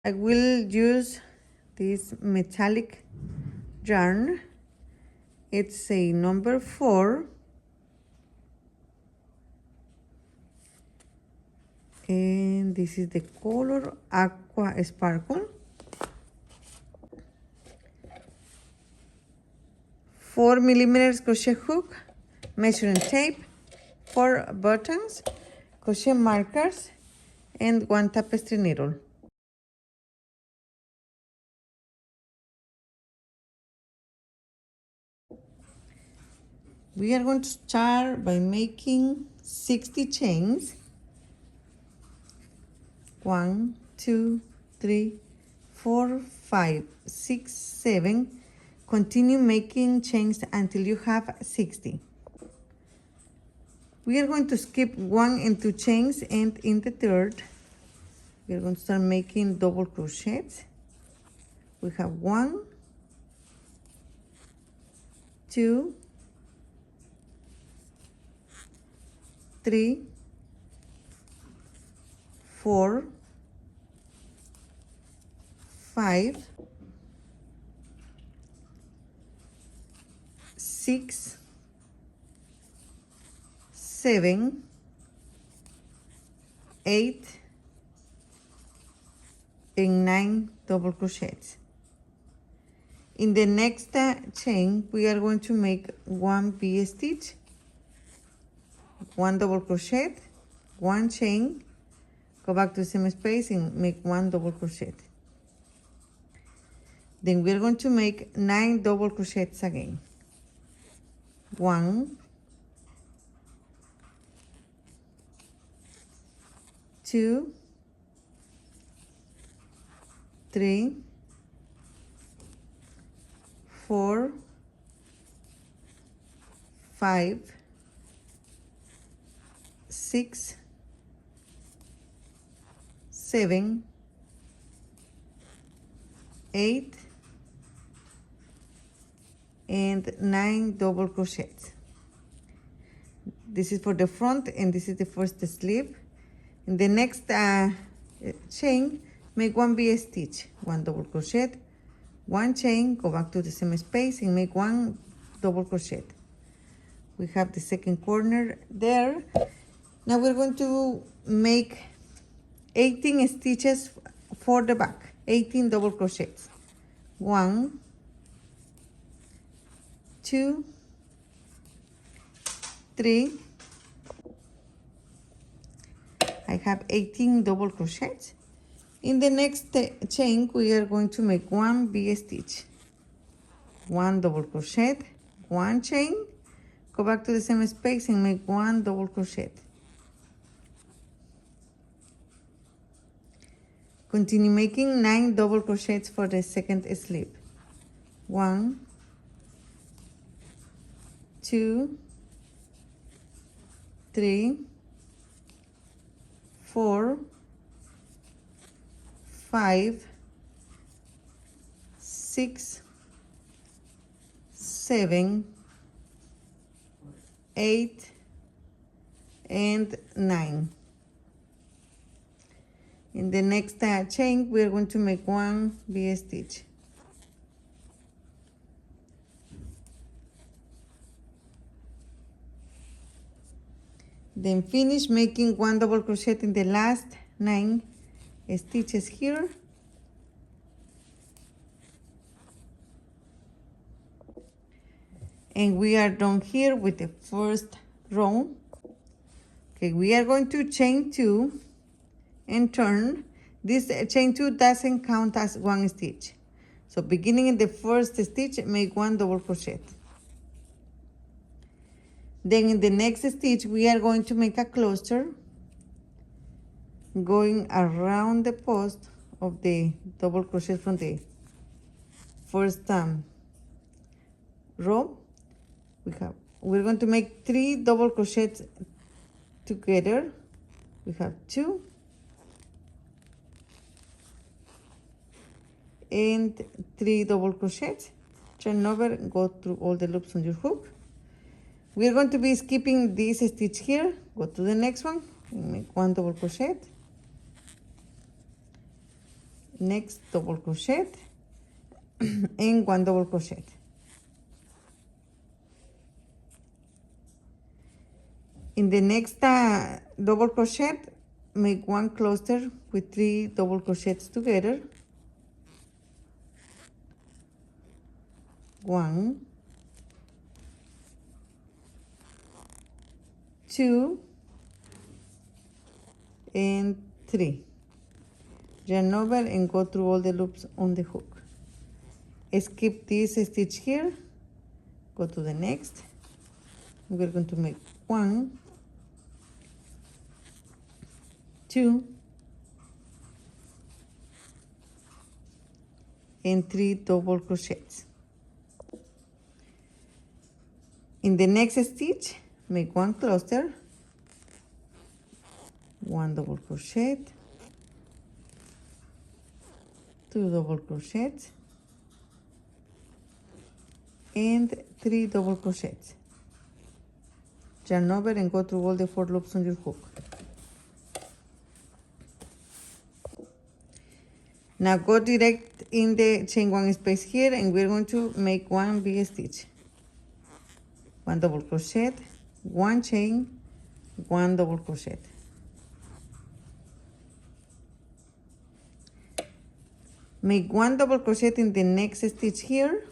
I will use this metallic yarn. It's a number 4, and this is the color Aqua Sparkle. 4mm crochet hook, measuring tape, 4 buttons, crochet markers, and 1 tapestry needle. We are going to start by making 60 chains. 1, 2, 3, 4, 5, 6, 7. Continue making chains until you have 60. We are going to skip 1 and 2 chains, and in the third, we are going to start making double crochets. We have 1, 2, 3, 4, 5, 6, 7, 8, and 9 double crochets. In the next chain, we are going to make 1 V-stitch, 1 double crochet, 1 chain, go back to the same space and make 1 double crochet. Then we are going to make 9 double crochets again. 1, 2, 3, 4, 5, 6, 7, 8, and 9 double crochets. This is for the front, and this is the first sleeve. In the next chain, make 1 V-stitch, 1 double crochet, 1 chain, go back to the same space and make 1 double crochet. We have the second corner there. Now we're going to make 18 stitches for the back, 18 double crochets. 1, 2, 3. I have 18 double crochets. In the next chain, we are going to make 1 V-stitch, 1 double crochet, 1 chain, go back to the same space and make 1 double crochet. Continue making 9 double crochets for the second sleeve. 1, 2, 3, 4, 5, 6, 7, 8, and 9. In the next chain, we are going to make 1 V-stitch. Then finish making 1 double crochet in the last 9 stitches here. And we are done here with the first row. Okay, we are going to chain 2 and turn. This chain 2 doesn't count as 1 stitch. So beginning in the first stitch, make 1 double crochet. Then in the next stitch, we are going to make a cluster going around the post of the double crochet from the first row. We're going to make 3 double crochets together. We have 2 and 3 double crochets. Turn over, go through all the loops on your hook. We're going to be skipping this stitch here. Go to the next one and make 1 double crochet. next double crochet and 1 double crochet. In the next double crochet, make 1 cluster with 3 double crochets together. 1, 2, and 3. Yarn over and go through all the loops on the hook. Skip this stitch here, go to the next. We're going to make 1, 2, and 3 double crochets. In the next stitch, make 1 cluster, 1 double crochet, 2 double crochets, and 3 double crochets. Yarn over and go through all the 4 loops on your hook. Now go direct in the chain 1 space here, and we're going to make 1 big stitch. 1 double crochet, 1 chain, 1 double crochet. Make 1 double crochet in the next stitch here.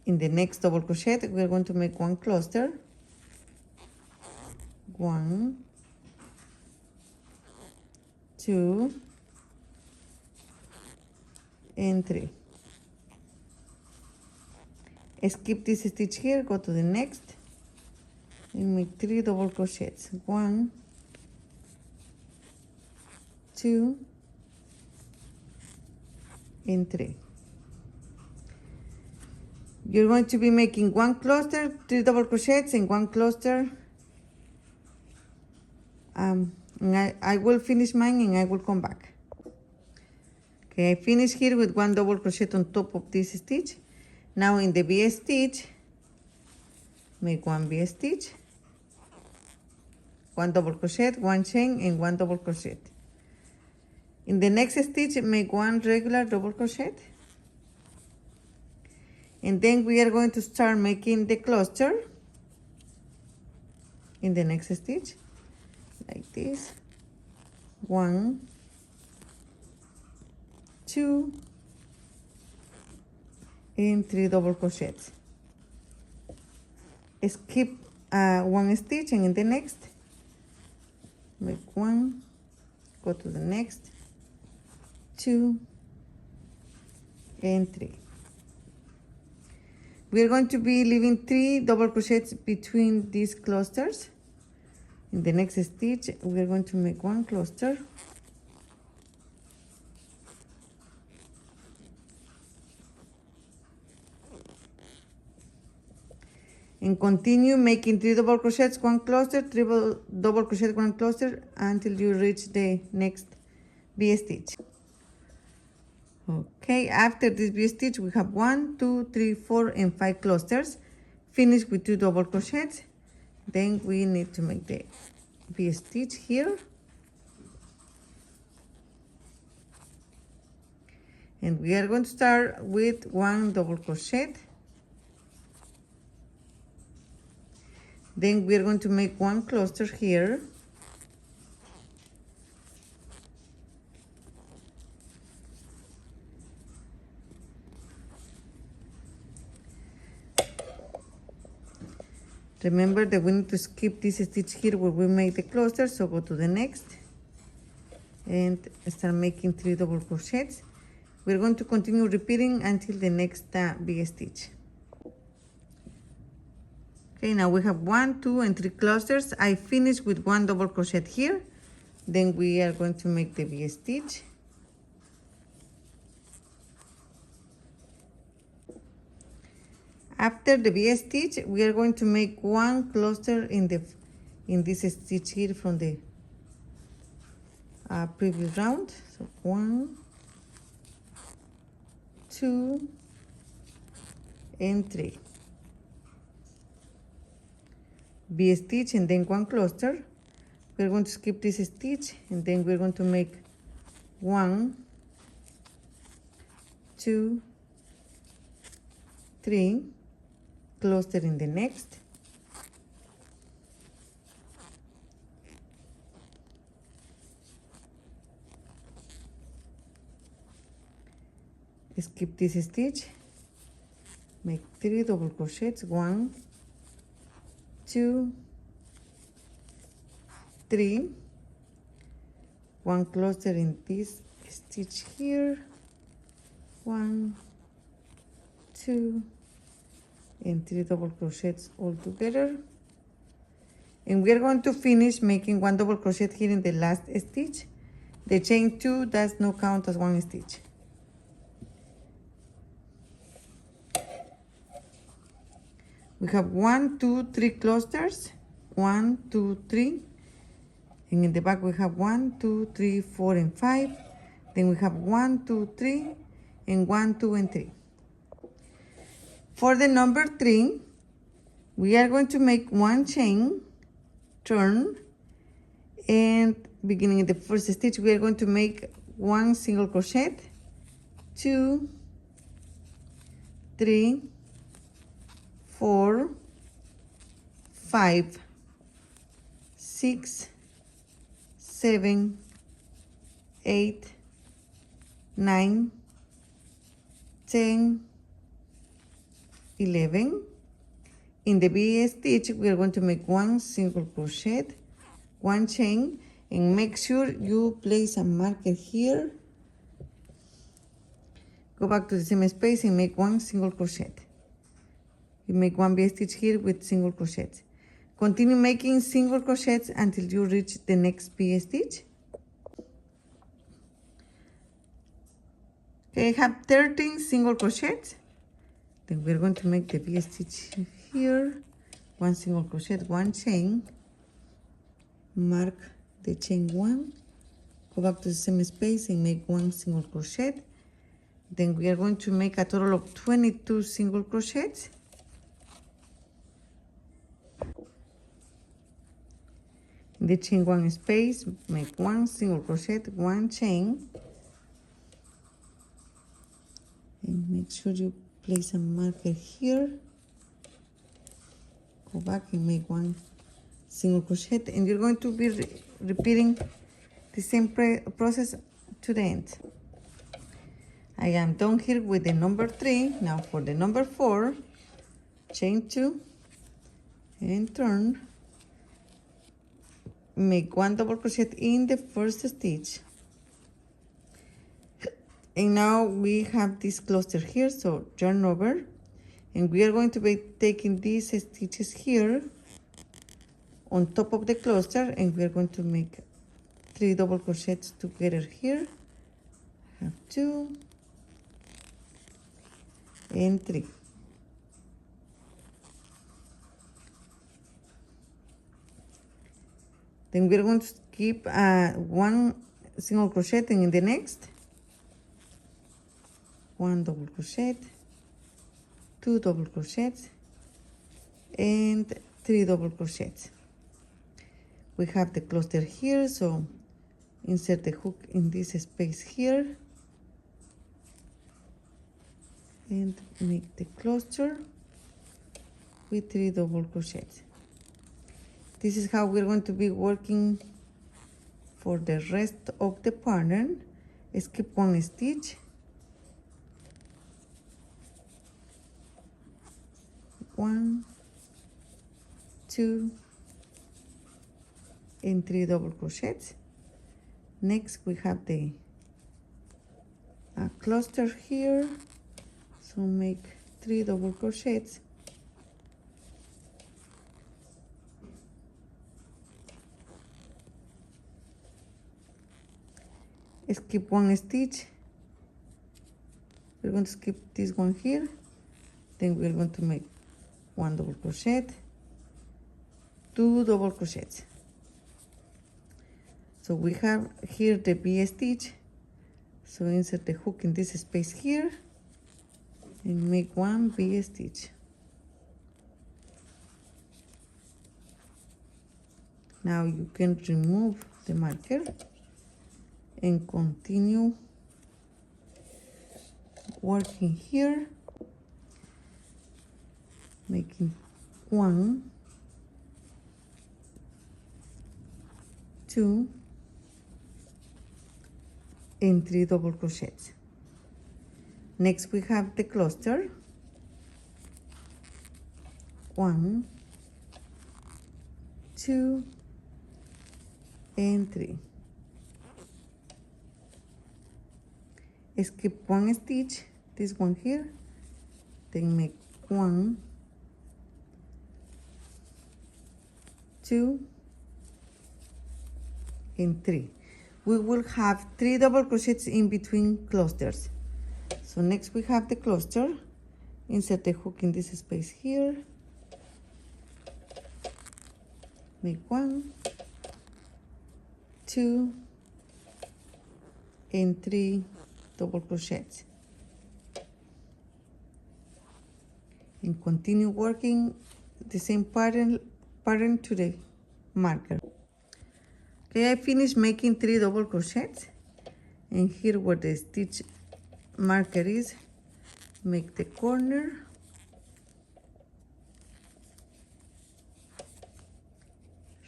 In the next double crochet, we're going to make 1 cluster, 1, 2, and 3. Skip this stitch here, go to the next, and make 3 double crochets, 1, 2, and 3. You're going to be making 1 cluster, 3 double crochets, and 1 cluster. And I will finish mine and I will come back. Okay, I finish here with 1 double crochet on top of this stitch. Now in the V stitch, make 1 V stitch, 1 double crochet, 1 chain, and 1 double crochet. In the next stitch, make 1 regular double crochet. And then we are going to start making the cluster in the next stitch, like this. 1, 2, and 3 double crochets. Skip 1 stitch, and in the next, make 1, go to the next, 2, and 3. We are going to be leaving 3 double crochets between these clusters. In the next stitch, we are going to make 1 cluster, and continue making 3 double crochets, 1 cluster, 3 double crochet, 1 cluster until you reach the next V stitch. Okay, after this V stitch, we have 1, 2, 3, 4, and 5 clusters. Finish with 2 double crochets. Then we need to make the V stitch here. And we are going to start with 1 double crochet. Then we are going to make 1 cluster here. Remember that we need to skip this stitch here where we make the cluster, so go to the next and start making 3 double crochets. We're going to continue repeating until the next V stitch. Okay, now we have 1, 2, and 3 clusters. I finished with 1 double crochet here. Then we are going to make the V stitch. After the V stitch, we are going to make 1 cluster in this stitch here from the previous round. So 1, 2, and 3. V stitch and then 1 cluster. we're going to skip this stitch, and then we're going to make 1, 2, 3, cluster in the next, skip this stitch, make 3 double crochets, 1, 2, 3, 1 cluster in this stitch here, 1, 2, and 3 double crochets all together. And we are going to finish making 1 double crochet here in the last stitch. The chain 2 does not count as 1 stitch. We have 1, 2, 3 clusters, 1, 2, 3, and in the back we have 1, 2, 3, 4, and 5. Then we have 1, 2, 3, and 1, 2, and 3. For the number 3, we are going to make 1 chain, turn, and beginning in the first stitch, we are going to make 1 single crochet, 2, 3, 4, 5, 6, 7, 8, 9, 10, 11. In the B stitch, we are going to make 1 single crochet, 1 chain, and make sure you place a marker here. Go back to the same space and make 1 single crochet. You make 1 V stitch here with single crochets. Continue making single crochets until you reach the next V stitch. Okay, I have 13 single crochets. Then we're going to make the V stitch here. 1 single crochet, 1 chain. Mark the chain 1. Go back to the same space and make 1 single crochet. Then we are going to make a total of 22 single crochets. In the chain 1 space, make 1 single crochet, 1 chain, and make sure you place a marker here. Go back and make 1 single crochet, and you're going to be repeating the same process to the end. I am done here with the number 3. Now for the number 4, chain 2 and turn. Make 1 double crochet in the first stitch, and now we have this cluster here, so turn over, and we are going to be taking these stitches here on top of the cluster, and we are going to make 3 double crochets together here. I have 2 and 3. Then we're going to skip 1 single crochet in the next, 1 double crochet, 2 double crochets, and 3 double crochets. We have the cluster here, so insert the hook in this space here and make the cluster with 3 double crochets. This is how we're going to be working for the rest of the pattern. Skip 1 stitch, one, 2, and 3 double crochets. Next we have the cluster here, so make 3 double crochets, skip 1 stitch. We're going to skip this one here, then we're going to make 1 double crochet, 2 double crochets. So we have here the V stitch, so insert the hook in this space here and make 1 V stitch. Now you can remove the marker and continue working here, making 1, 2, and 3 double crochets. Next we have the cluster. 1, 2, and 3. Skip 1 stitch, this one here, then make 1, 2, and 3. We will have 3 double crochets in between clusters. So next we have the cluster. Insert the hook in this space here. Make 1, 2, and 3 double crochets. And continue working the same pattern to the marker. Okay, I finished making 3 double crochets, and here where the stitch marker is, make the corner,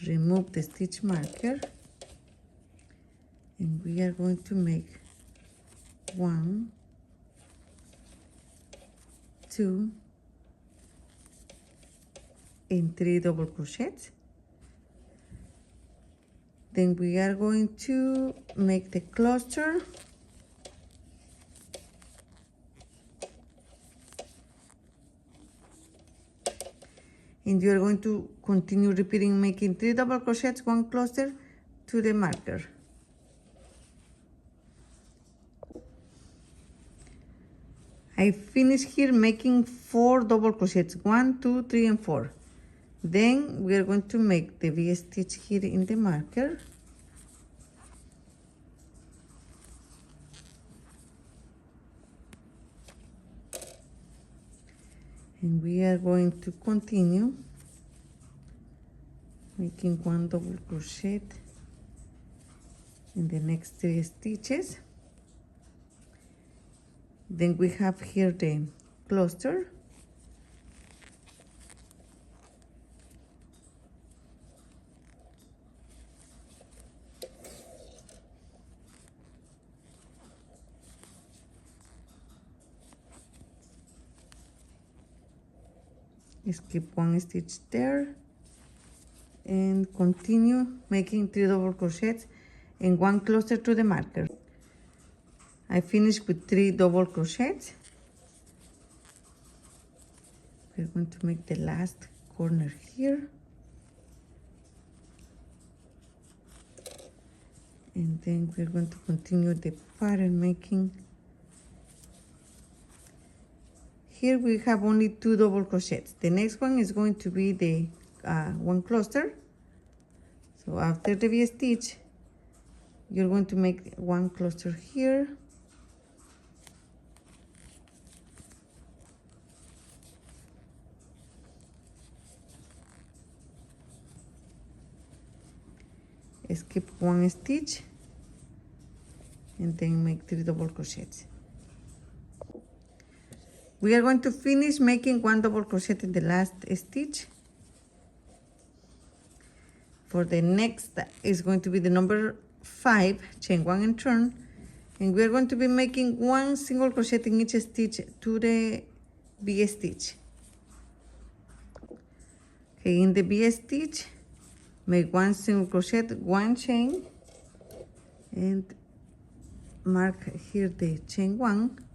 remove the stitch marker, and we are going to make 1, 2, and 3 double crochets. Then we are going to make the cluster, and you are going to continue repeating, making 3 double crochets, 1 cluster to the marker. I finish here making 4 double crochets, 1, 2, 3, and 4. Then we are going to make the V-stitch here in the marker. And we are going to continue making 1 double crochet in the next 3 stitches. Then we have here the cluster. Skip 1 stitch there and continue making 3 double crochets and 1 cluster to the marker. I finished with 3 double crochets. We're going to make the last corner here, and then we're going to continue the pattern making. Here we have only 2 double crochets. The next one is going to be the 1 cluster. So after the V-stitch, you're going to make 1 cluster here, skip 1 stitch, and then make 3 double crochets. We are going to finish making 1 double crochet in the last stitch. For the next is going to be the number 5, chain 1 and turn, and we are going to be making 1 single crochet in each stitch to the V stitch. Okay, in the V stitch, make 1 single crochet, 1 chain, and mark here the chain 1.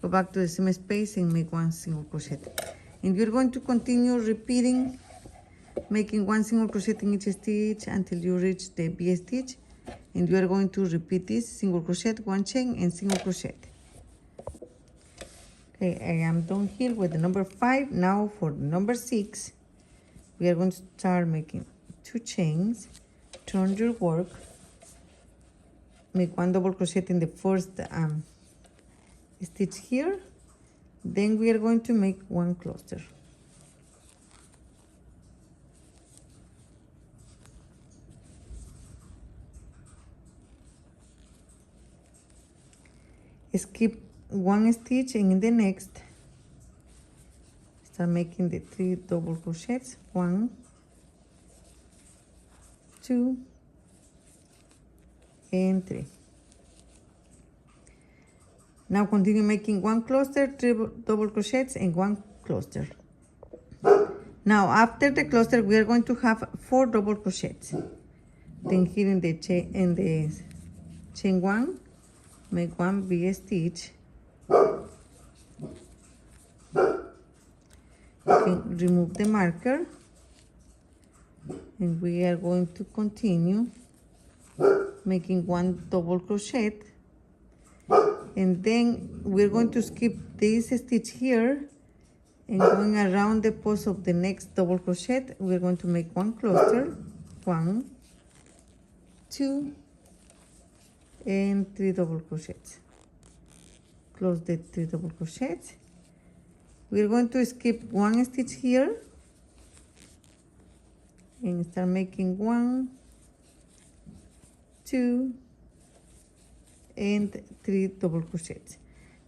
Go back to the same space and make 1 single crochet. And you're going to continue repeating, making 1 single crochet in each stitch until you reach the V stitch. And you are going to repeat this single crochet, 1 chain, and single crochet. Okay, I am done here with the number 5. Now for the number 6, we are going to start making 2 chains, turn your work, make 1 double crochet in the first stitch here, then we are going to make 1 cluster. skip one stitch, and in the next start making the 3 double crochets. 1, 2, and 3. Now continue making 1 cluster, 3 double crochets, and 1 cluster. Now after the cluster we are going to have 4 double crochets. Then here in the chain 1, make 1 big stitch. Can remove the marker, and we are going to continue making 1 double crochet, and then we're going to skip this stitch here, and going around the post of the next double crochet we're going to make 1 cluster. 1, 2, and 3 double crochets. Close the 3 double crochets. We're going to skip 1 stitch here and start making 1, 2, and 3 double crochets.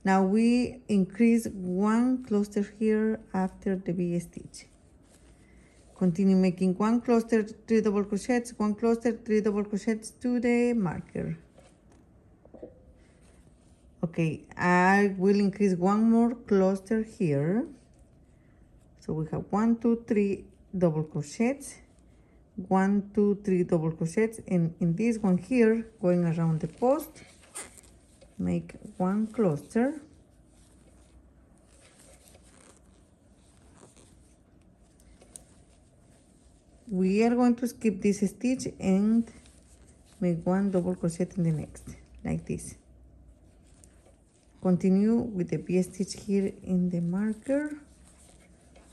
Now we increase 1 cluster here after the big stitch. Continue making 1 cluster, 3 double crochets, 1 cluster, 3 double crochets to the marker. Okay, I will increase 1 more cluster here. So we have 1, 2, 3 double crochets, 1, 2, 3 double crochets, and in this one here, going around the post, make 1 cluster. We are going to skip this stitch and make 1 double crochet in the next, like this. Continue with the V stitch here in the marker,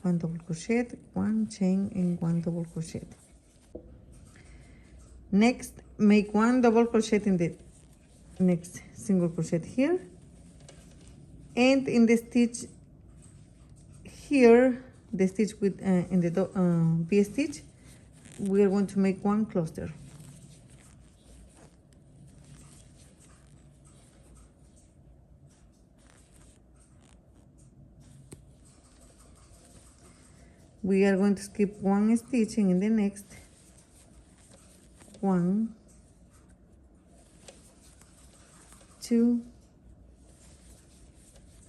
1 double crochet, 1 chain, and 1 double crochet. Next, make 1 double crochet in the next single crochet here, and in the stitch here, the stitch with in the V stitch, we are going to make 1 cluster. We are going to skip 1 stitch, and in the next 1, 2,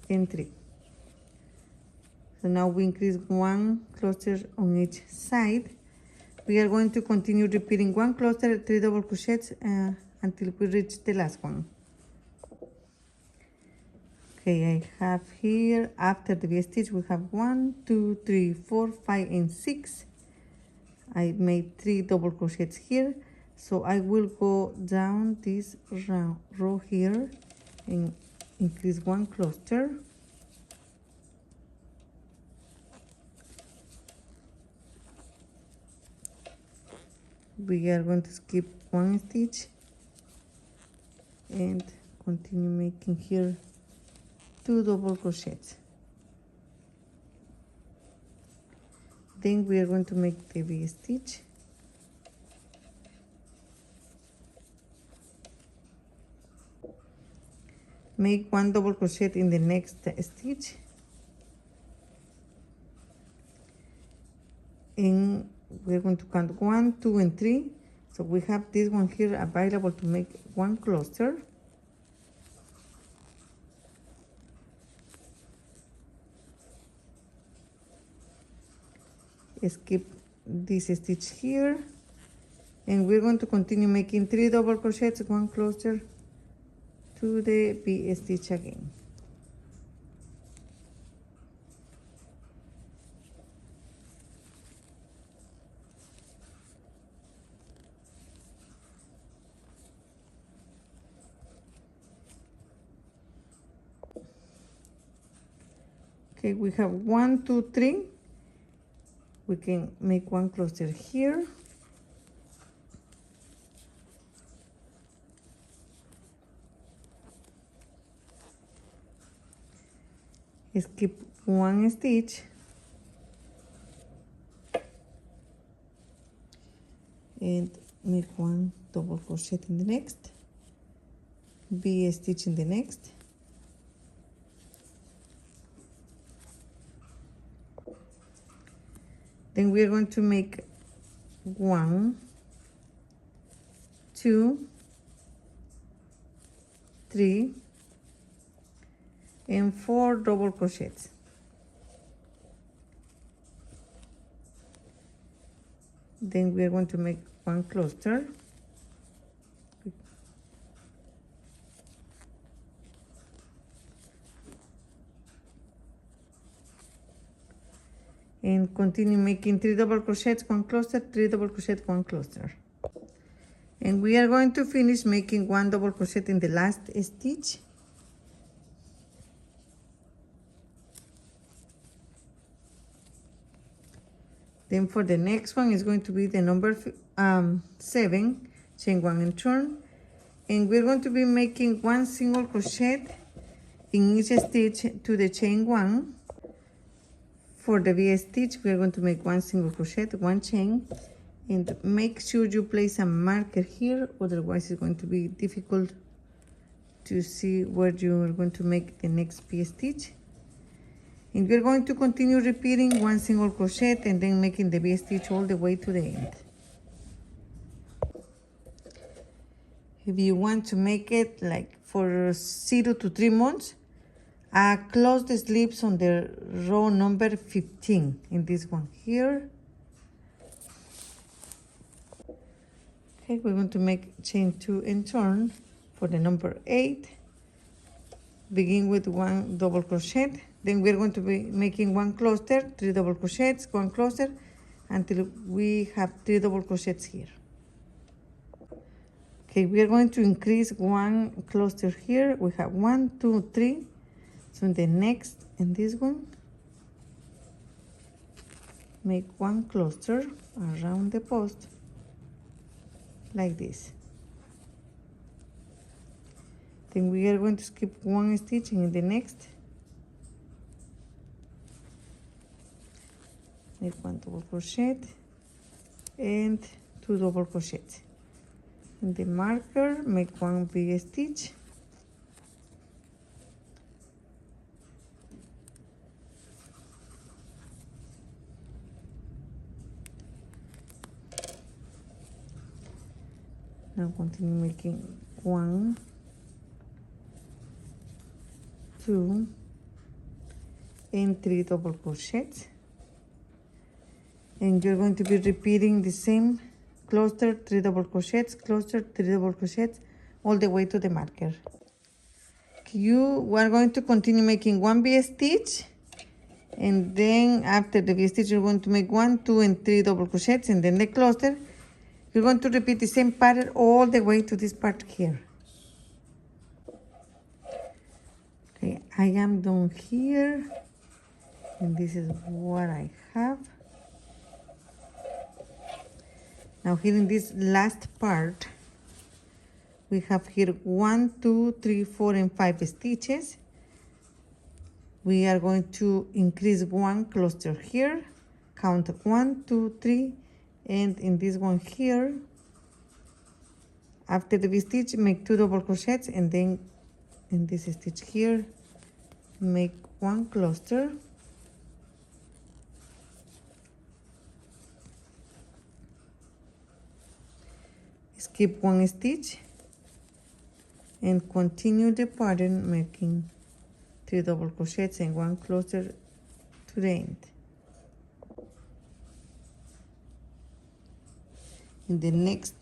and 3. So now we increase 1 cluster on each side. We are going to continue repeating 1 cluster, 3 double crochets until we reach the last one. Okay, I have here, after the V stitch, we have 1, 2, 3, 4, 5, and 6. I made 3 double crochets here, so I will go down this row here and increase 1 cluster. We are going to skip 1 stitch and continue making here 2 double crochets. Then we are going to make the V stitch. Make 1 double crochet in the next stitch, and we're going to count 1, 2, and 3. So we have this one here available to make 1 cluster. Skip this stitch here, and we're going to continue making 3 double crochets, 1 cluster to the V stitch again. Okay, we have 1, 2, 3. We can make 1 cluster here. Skip 1 stitch and make 1 double crochet in the next, V stitch in the next, Then we are going to make 1, 2, 3, and 4 double crochets. Then we are going to make 1 cluster, and continue making 3 double crochets, 1 cluster, 3 double crochets, 1 cluster. And we are going to finish making 1 double crochet in the last stitch. Then for the next one is going to be the number 7, chain 1 and turn, and we're going to be making 1 single crochet in each stitch to the chain 1. For the V stitch, we are going to make 1 single crochet, 1 chain, and make sure you place a marker here, otherwise it's going to be difficult to see where you are going to make the next V stitch. And we're going to continue repeating 1 single crochet and then making the V stitch all the way to the end. If you want to make it like for 0 to 3 months, close the sleeves on the row number 15 in this one here. Okay, we're going to make chain 2 and turn for the number 8. Begin with 1 double crochet. Then we're going to be making 1 cluster, 3 double crochets, 1 cluster, until we have 3 double crochets here. Okay, we are going to increase 1 cluster here. We have 1, 2, 3. So in the next, in this one, make 1 cluster around the post, like this. Then we are going to skip 1 stitch, and in the next, make 1 double crochet and 2 double crochets. In the marker, make 1 V stitch, now continue making 1, 2, and 3 double crochets, and you're going to be repeating the same cluster, 3 double crochets, cluster, 3 double crochets, all the way to the marker. You are going to continue making 1 V stitch, and then after the V stitch you're going to make 1, 2, and 3 double crochets, and then the cluster. You're going to repeat the same pattern all the way to this part here. Okay, I am done here, and this is what I have. Now here in this last part, we have here 1, 2, 3, 4, and 5 stitches. We are going to increase 1 cluster here, count 1, 2, 3, and in this one here, after the V stitch, make 2 double crochets, and then in this stitch here, make 1 cluster, skip 1 stitch, and continue the pattern making 3 double crochets and 1 cluster to the end. In the next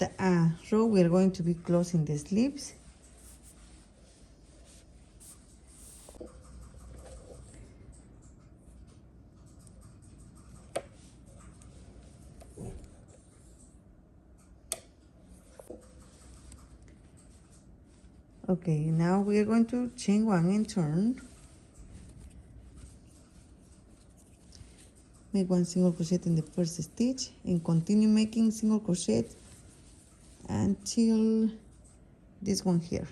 row, we are going to be closing the sleeves. Okay, now we are going to chain 1 and turn. Make 1 single crochet in the first stitch and continue making single crochet until this one here.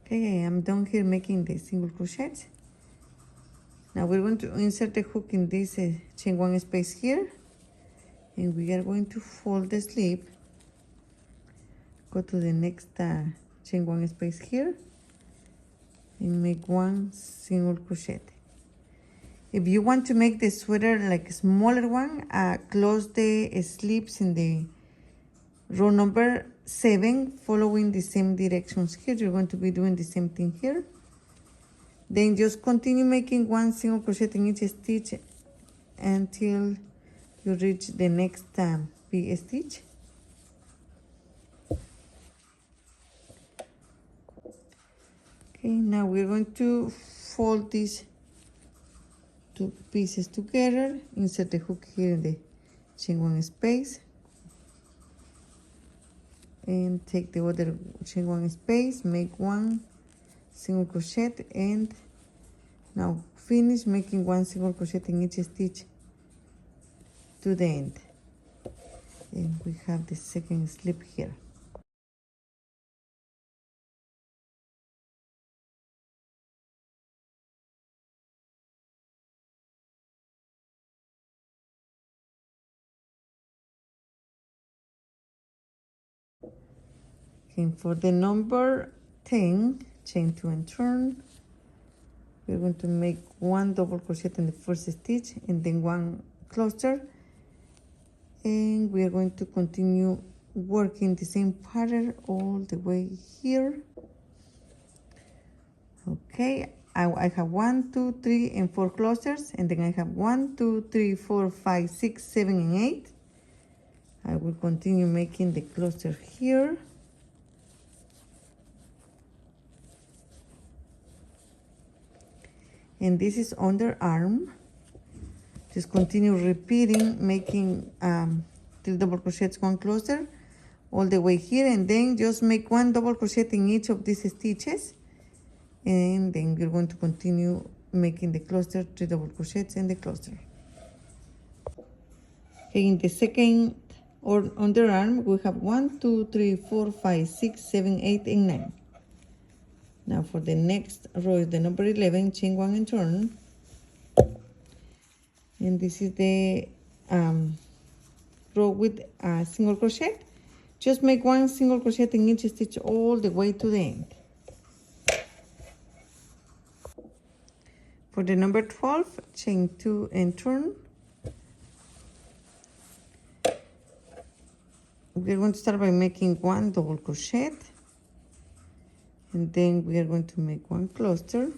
Okay, I am done here making the single crochets. Now we're going to insert the hook in this chain 1 space here, and we are going to fold the sleeve, go to the next chain 1 space here, and make 1 single crochet. If you want to make the sweater like a smaller one, close the sleeves in the row number 7, following the same directions here. You're going to be doing the same thing here. Then just continue making 1 single crochet in each stitch until you reach the next V stitch. Okay, now we're going to fold these 2 pieces together, insert the hook here in the chain 1 space, and take the other chain 1 space, make 1 single crochet, and now finish making 1 single crochet in each stitch to the end. And we have the second slip here. Okay, for the number 10, chain 2 and turn, we're going to make 1 double crochet in the first stitch and then 1 cluster, and we are going to continue working the same pattern all the way here. Okay, I have 1, 2, 3, and 4 clusters, and then I have 1, 2, 3, 4, 5, 6, 7, and 8. I will continue making the cluster here. And this is underarm. Just continue repeating, making 3 double crochets, 1 cluster all the way here, and then just make 1 double crochet in each of these stitches, and then we're going to continue making the cluster, 3 double crochets and the cluster. Okay, in the second or underarm we have 1, 2, 3, 4, 5, 6, 7, 8, and 9. Now for the next row is the number 11, chain 1 and turn, and this is the row with a single crochet. Just make 1 single crochet in each stitch all the way to the end. For the number 12, chain 2 and turn. We're going to start by making 1 double crochet, and then we are going to make 1 cluster,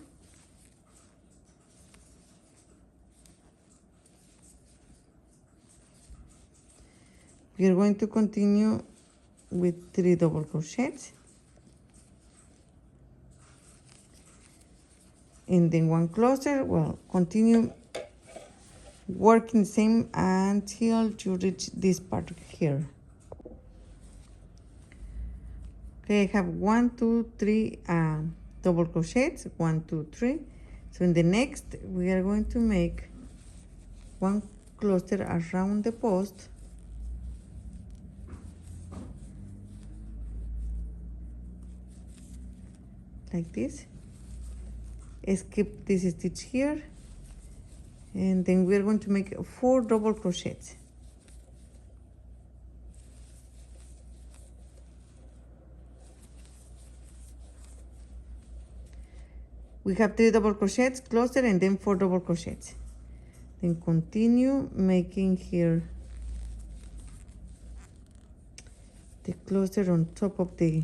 we are going to continue with 3 double crochets, and then 1 cluster. Well, continue working the same until you reach this part here. Okay, I have 1, 2, 3 double crochets, 1, 2, 3. So in the next we are going to make 1 cluster around the post, like this. Skip this stitch here, and then we are going to make 4 double crochets. We have 3 double crochets, cluster, and then 4 double crochets. Then continue making here the cluster on top of the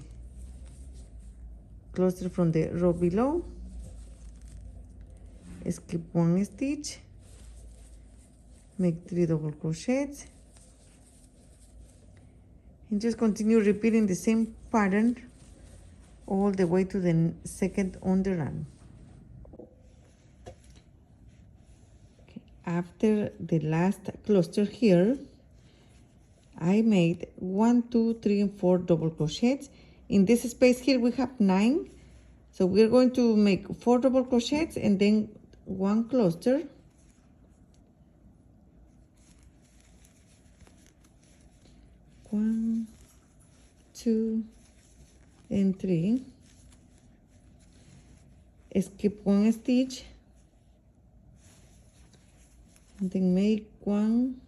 cluster from the row below. Skip 1 stitch, make 3 double crochets, and just continue repeating the same pattern all the way to the second underarm. Okay. After the last cluster here, I made 1, 2, 3, and 4 double crochets. In this space here we have 9, so we're going to make 4 double crochets and then 1 cluster, one, 2, and 3. Skip 1 stitch, and then make 1,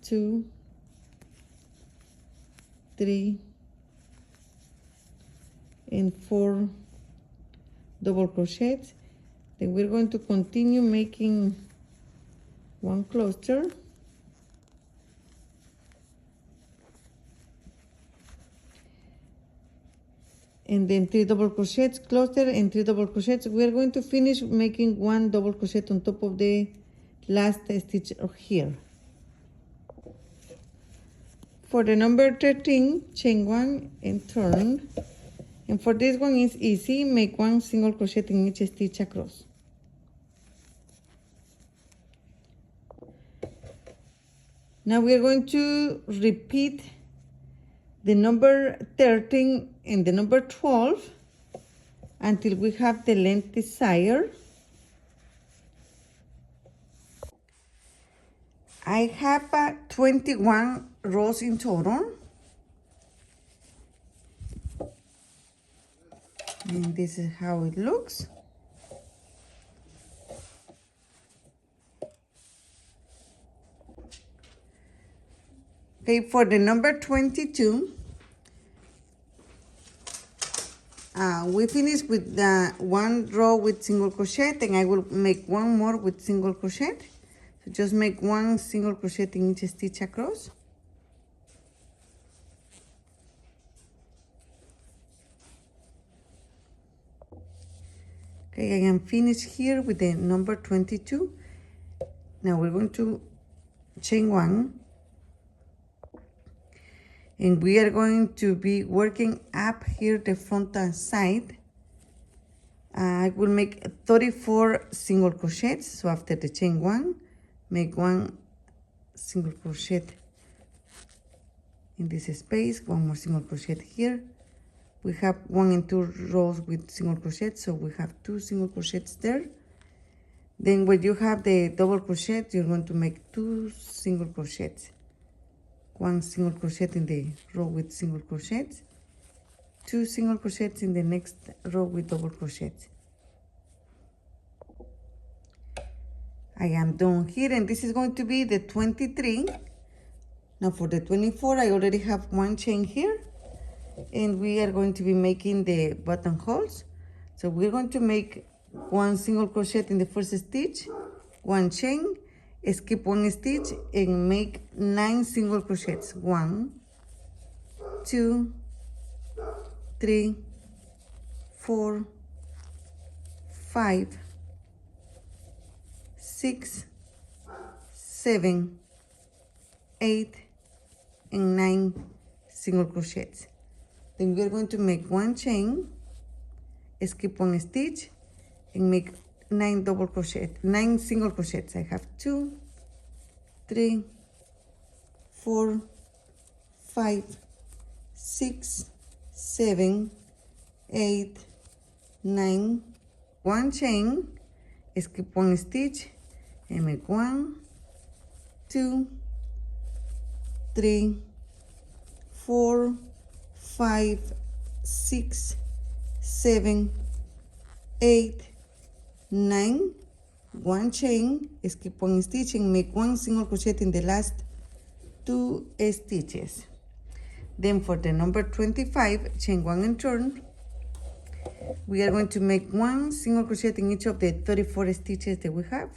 2, 3, and 4 double crochets, Then we're going to continue making one cluster. And then 3 double crochets, cluster and 3 double crochets. We are going to finish making 1 double crochet on top of the last stitch here. For the number 13, chain 1 and turn. And for this one is easy, make 1 single crochet in each stitch across. Now we are going to repeat the number 13 and the number 12 until we have the length desired. I have 21 rows in total. And this is how it looks. Okay, for the number 22, we finished with one row with single crochet, and I will make one more with single crochet. So just make 1 single crochet in each stitch across. Okay, I am finished here with the number 22. Now we're going to chain 1. And we are going to be working up here the front side. I will make 34 single crochets. So after the chain 1, make 1 single crochet in this space, 1 more single crochet here. We have 1 and 2 rows with single crochet, so we have 2 single crochets there. Then when you have the double crochet, you're going to make 2 single crochets. 1 single crochet in the row with single crochets, 2 single crochets in the next row with double crochets. I am done here, and this is going to be the 23. Now for the 24, I already have 1 chain here, and we are going to be making the buttonholes. So we're going to make 1 single crochet in the first stitch, 1 chain, skip 1 stitch, and make 9 single crochets. 1, 2, 3, 4, 5, 6, 7, 8, and 9 single crochets. Then we're going to make 1 chain, skip 1 stitch, and make 9 double crochet, 9 single crochets. I have 2, 3, 4, 5, 6, 7, 8, 9, 1 chain, skip 1 stitch, and make 1, 2, 3, 4, 5, 6, 7, 8, 9, 1 chain, skip 1 stitch, and make 1 single crochet in the last 2 stitches. Then for the number 25, chain 1 and turn. We are going to make 1 single crochet in each of the 34 stitches that we have.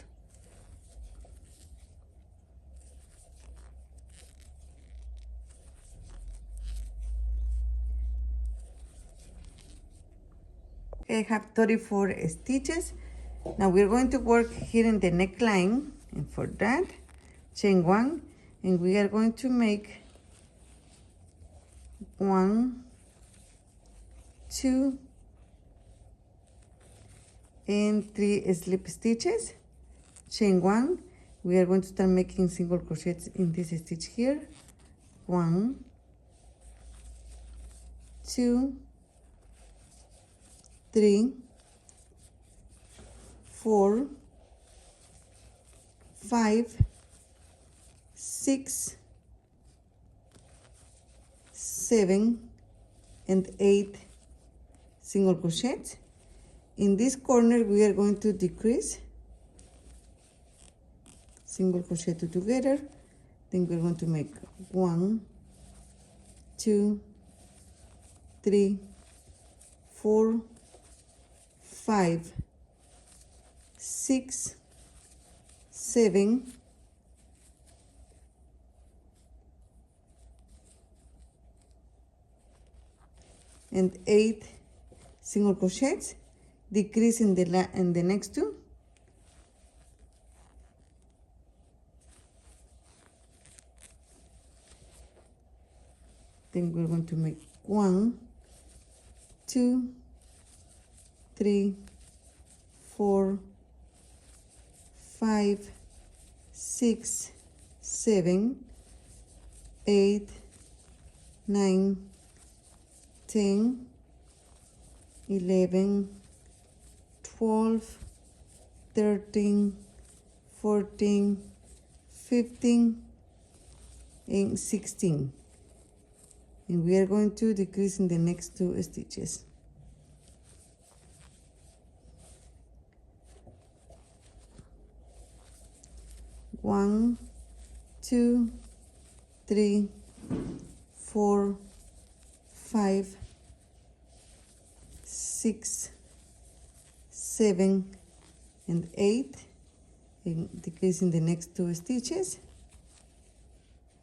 I have 34 stitches. Now we're going to work here in the neckline, and for that, chain 1, and we are going to make 1, 2, and 3 slip stitches. Chain 1, we are going to start making single crochets in this stitch here. 1, 2, 3, 4, 5, 6, 7, and 8 single crochets. In this corner, we are going to decrease single crochet two together. Then we're going to make 1, 2, 3, 4, 5, 6, 7, and 8 single crochets, decrease in the next two, then we're going to make 1, 2, 3, 4, 5, 6, 7, 8, 9, 10, 11, 12, 13, 14, 15, and 16. And we are going to decrease in the next two stitches. One, 2, 3, 4, 5, 6, 7, and 8, and decrease in the next two stitches.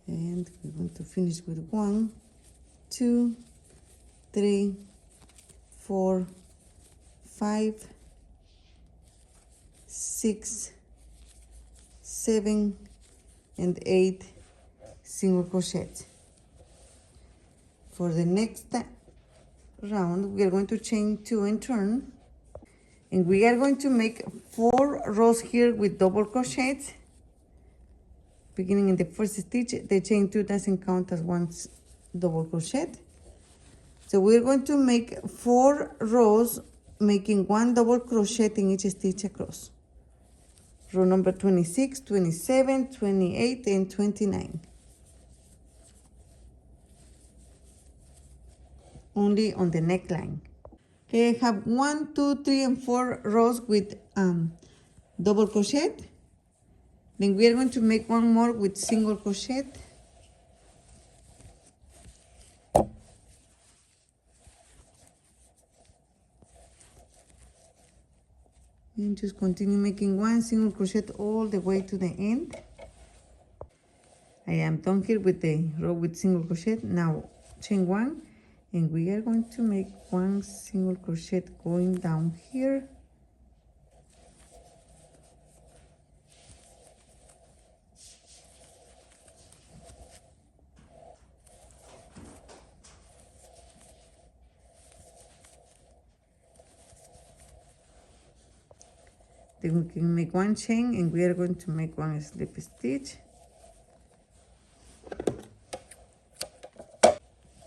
And we're going to finish with 1, 2, 3, 4, 5, 6, 7, and 8 single crochets. For the next round, we are going to chain 2 and turn, and we are going to make 4 rows here with double crochets. Beginning in the first stitch, the chain 2 doesn't count as one double crochet. So we're going to make 4 rows, making 1 double crochet in each stitch across. Row number 26, 27, 28, and 29. Only on the neckline. Okay, I have 1, 2, 3, and 4 rows with double crochet. Then we are going to make 1 more with single crochet. And just continue making 1 single crochet all the way to the end. I am done here with the row with single crochet. Now chain 1, and we are going to make 1 single crochet going down here. Then we can make 1 chain, and we are going to make 1 slip stitch.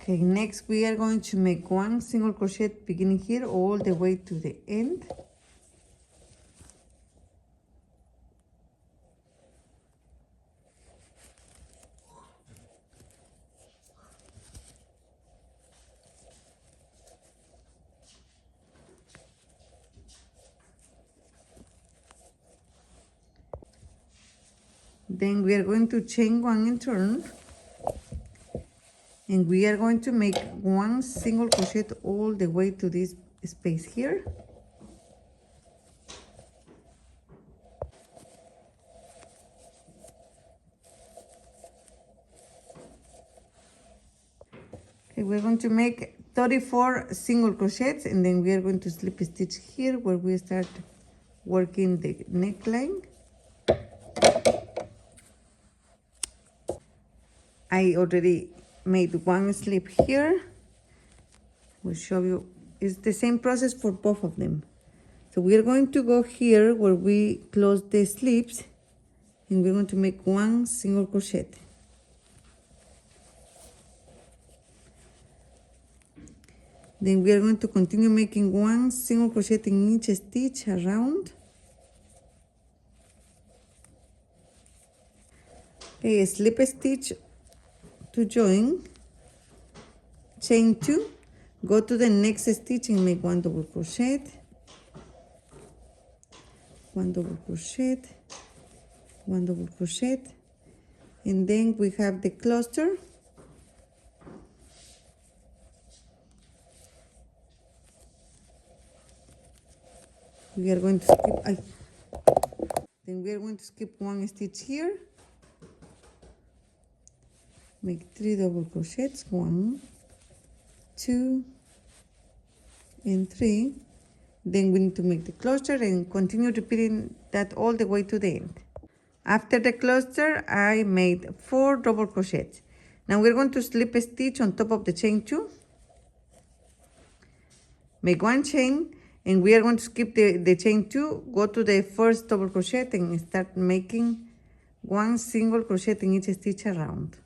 Okay, next we are going to make 1 single crochet beginning here all the way to the end. Then we are going to chain 1 and turn, and we are going to make 1 single crochet all the way to this space here. Okay, we're going to make 34 single crochets, and then we are going to slip stitch here where we start working the neckline. I already made 1 slip here. We'll show you. It's the same process for both of them. So we are going to go here where we close the slips, and we're going to make 1 single crochet. Then we are going to continue making 1 single crochet in each stitch around. Okay, a slip stitch to join, chain 2, go to the next stitch and make 1 double crochet, 1 double crochet, 1 double crochet, and then we have the cluster. We are going to skip Then we are going to skip one stitch here. Make 3 double crochets, 1, 2, and 3. Then we need to make the cluster and continue repeating that all the way to the end. After the cluster, I made 4 double crochets. Now we're going to slip a stitch on top of the chain 2. Make 1 chain, and we are going to skip the chain 2, go to the first double crochet and start making 1 single crochet in each stitch around.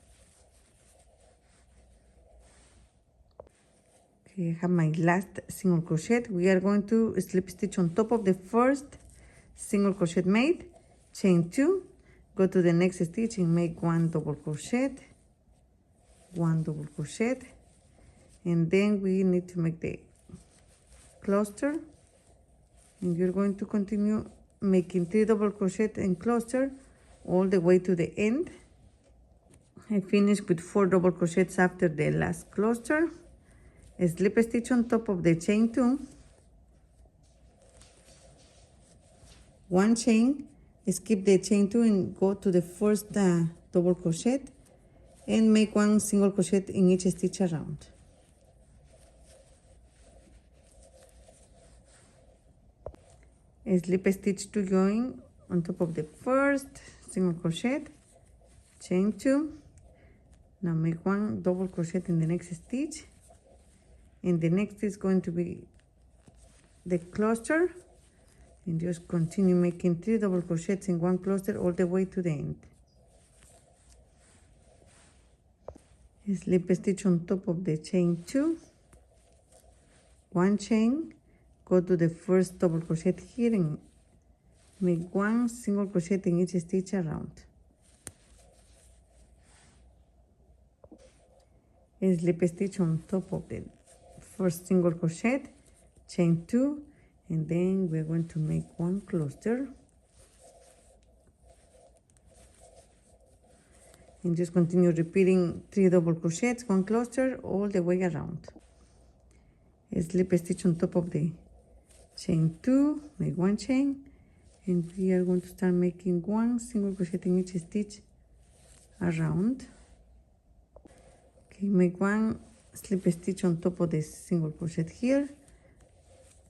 Okay, I have my last single crochet. We are going to slip stitch on top of the first single crochet made, chain 2, go to the next stitch and make 1 double crochet, 1 double crochet, and then we need to make the cluster, and you're going to continue making 3 double crochet and cluster all the way to the end. I finished with 4 double crochets after the last cluster. A slip stitch on top of the chain 2, 1 chain, skip the chain 2 and go to the first double crochet and make 1 single crochet in each stitch around. A slip stitch to join on top of the first single crochet, chain 2. Now make 1 double crochet in the next stitch, and the next is going to be the cluster, and just continue making 3 double crochets in 1 cluster all the way to the end. A slip stitch on top of the chain 2, 1 chain, go to the first double crochet here and make 1 single crochet in each stitch around. A slip stitch on top of the first single crochet, chain 2, and then we're going to make 1 cluster and just continue repeating 3 double crochets, 1 cluster all the way around. A slip stitch on top of the chain 2, make 1 chain, and we are going to start making 1 single crochet in each stitch around. Okay, make 1 slip stitch on top of the single crochet here,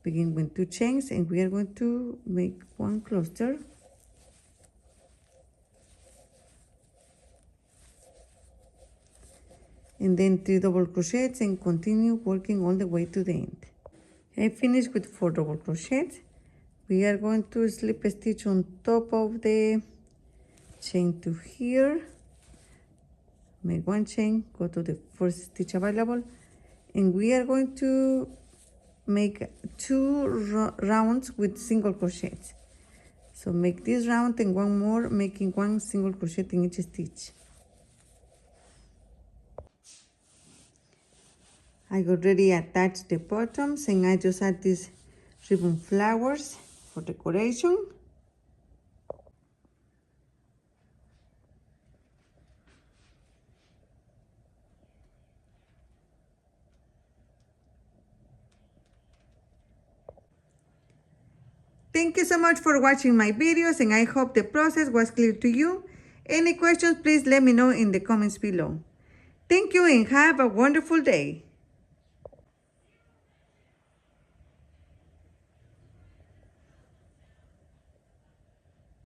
begin with 2 chains, and we are going to make 1 cluster, and then 3 double crochets and continue working all the way to the end. I finished with 4 double crochets. We are going to slip a stitch on top of the chain 2 here, make 1 chain, go to the first stitch available, and we are going to make 2 rounds with single crochets. So make this round and 1 more, making 1 single crochet in each stitch. I already attached the bottoms, and I just add these ribbon flowers for decoration. Thank you so much for watching my videos, and I hope the process was clear to you. Any questions, please let me know in the comments below. Thank you and have a wonderful day.